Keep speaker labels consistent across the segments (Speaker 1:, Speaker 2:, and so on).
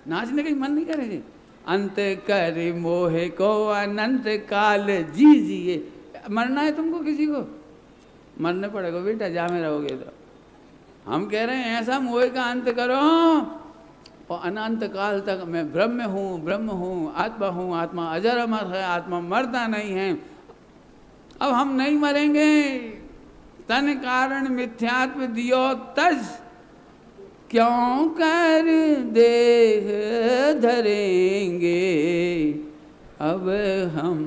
Speaker 1: नाचने का ही मन नहीं करेंगे। अंत कर मोहे को अनंत काल जी जिए। मरना है तुमको किसी को, मरने पड़ेगा बेटा, जा में रहोगे तो। हम कह रहे हैं ऐसा मोह का अंत करो और अनंत काल तक मैं ब्रह्म हूँ, आत्मा हूँ, आत्मा अजर अमर है, आत्मा मरता नहीं है। अब हम नहीं मरेंगे, तन कारण मिथ्यात्व दियो तज, क्यों कर देह धरेंगे, अब हम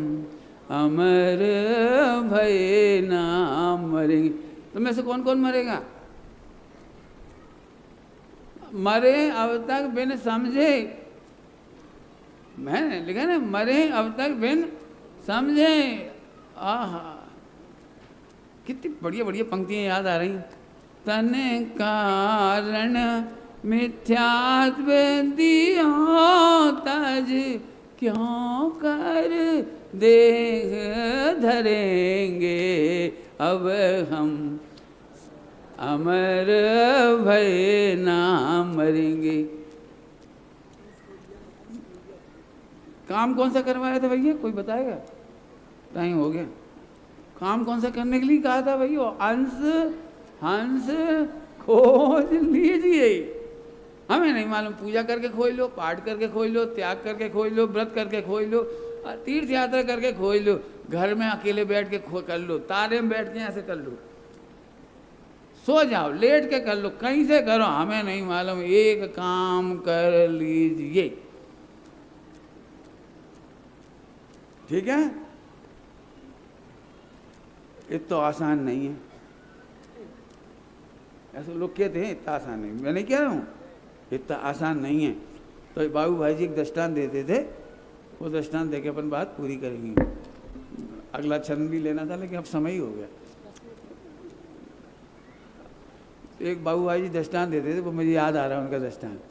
Speaker 1: अमर भय नाम मरेंगे। तो में से कौन कौन मरेगा? मरे अब तक बिन समझे, मैंने लिखा ना, मरे अब तक बिन समझे। आहा, कितनी बढ़िया बढ़िया पंक्तियां याद आ रही। तन कारण मिथ्यात्व दियो तज, क्यों कर देह धरेंगे, अब हम अमर भय नाम मरेंगे। काम कौन सा करवाया था भैया, कोई बताएगा? टाइम हो गया। काम कौन सा करने के लिए कहा था भैया? अंश हंस खोज लीजिए। हमें नहीं मालूम, पूजा करके खोज लो, पाठ करके खोज लो, त्याग करके खोज लो, व्रत करके खोज लो, तीर्थ यात्रा करके खोज लो, घर में अकेले बैठ के कर लो, तारे में बैठ के ऐसे कर लो, सो जाओ, लेट के कर लो, कहीं से करो, हमें नहीं मालूम, एक काम कर लीजिए। ठीक है? ये तो आसान नहीं है। ऐसे लोग कहते हैं इतना आसान नहीं, मैं नहीं कह रहा हूँ इतना आसान नहीं है। तो बाबू भाई जी एक दृष्टांत देते थे, वो दृष्टांत देके अपन बात पूरी करेंगे। अगला छंद भी लेना था लेकिन अब समय ही हो गया। एक बाबू भाई जी दृष्टांत देते थे, वो मुझे याद आ रहा है उनका दृष्टांत।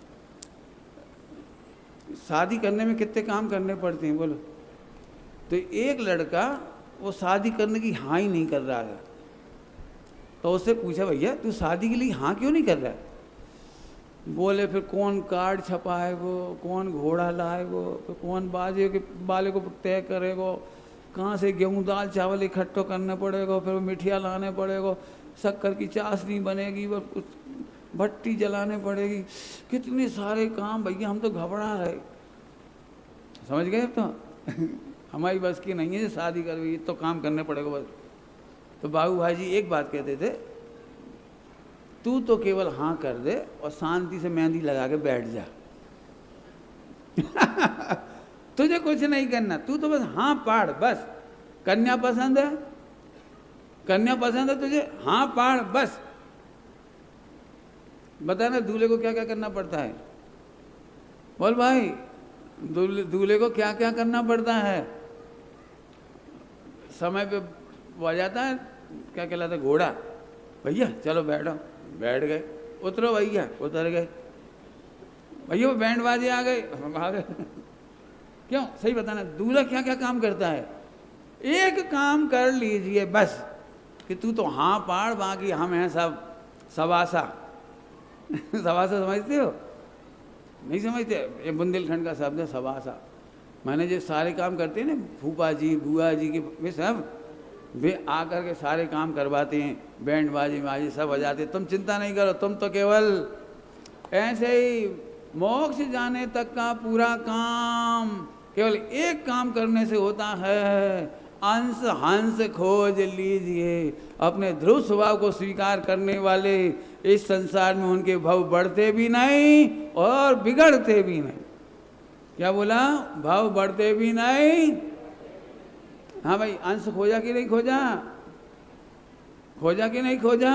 Speaker 1: शादी करने में कितने काम करने पड़ते हैं बोलो? तो एक लड़का वो शादी करने की हाँ ही नहीं कर रहा था, तो उससे पूछा, भैया तू शादी के लिए हाँ क्यों नहीं कर रहा है? बोले, फिर कौन कार्ड छपाएगो, कौन घोड़ा लाएगो, फिर कौन बाजे के बाले को तय करेगो, कहाँ से गेहूँ दाल चावल इकट्ठो करना पड़ेगा, फिर मिठिया लाने पड़ेगा, शक्कर की चाशनी बनेगी, वो भट्टी जलाने पड़ेगी, कितने सारे काम भैया, हम तो घबरा रहे। समझ गए? तो हमारी बस की नहीं है शादी करवी, तो काम करने पड़ेगा बस। तो बाबू भाई जी एक बात कहते थे, तू तो केवल हाँ कर दे और शांति से मेहंदी लगा के बैठ जा। तुझे कुछ नहीं करना, तू तो बस हाँ पाड़ बस। कन्या पसंद है, कन्या पसंद है तुझे, हाँ पाड़ बस। बता ना दूल्हे को क्या क्या करना पड़ता है? बोल भाई, दूल्हे को क्या क्या करना पड़ता है? समय पे आ जाता है, क्या कहलाता है, घोड़ा। भैया चलो बैठो, बैठ गए, उतरो भैया, उतर गए, भैया वो बैंड बाजे आ गए, हम आ गए। क्यों? सही बताना, दूल्हा क्या क्या काम करता है? एक काम कर लीजिए बस, कि तू तो हाँ पाड़, बाकी हम हैं सब सवासा। सवासा समझते हो? नहीं समझते? ये बुंदेलखंड का शब्द है सवासा। मैंने जो सारे काम करते हैं ना, फूफा जी बुआ जी के, वे सब वे आकर के सारे काम करवाते हैं, बैंड बाजी बाजी सब बजाते। तुम चिंता नहीं करो, तुम तो केवल ऐसे ही मोक्ष जाने तक का पूरा काम केवल एक काम करने से होता है, अंश हंस खोज लीजिए। अपने ध्रुव स्वभाव को स्वीकार करने वाले इस संसार में उनके भाव बढ़ते भी नहीं और बिगड़ते भी नहीं। क्या बोला? भाव बढ़ते भी नहीं। हाँ भाई, अंश खोजा कि नहीं खोजा? खोजा कि नहीं खोजा?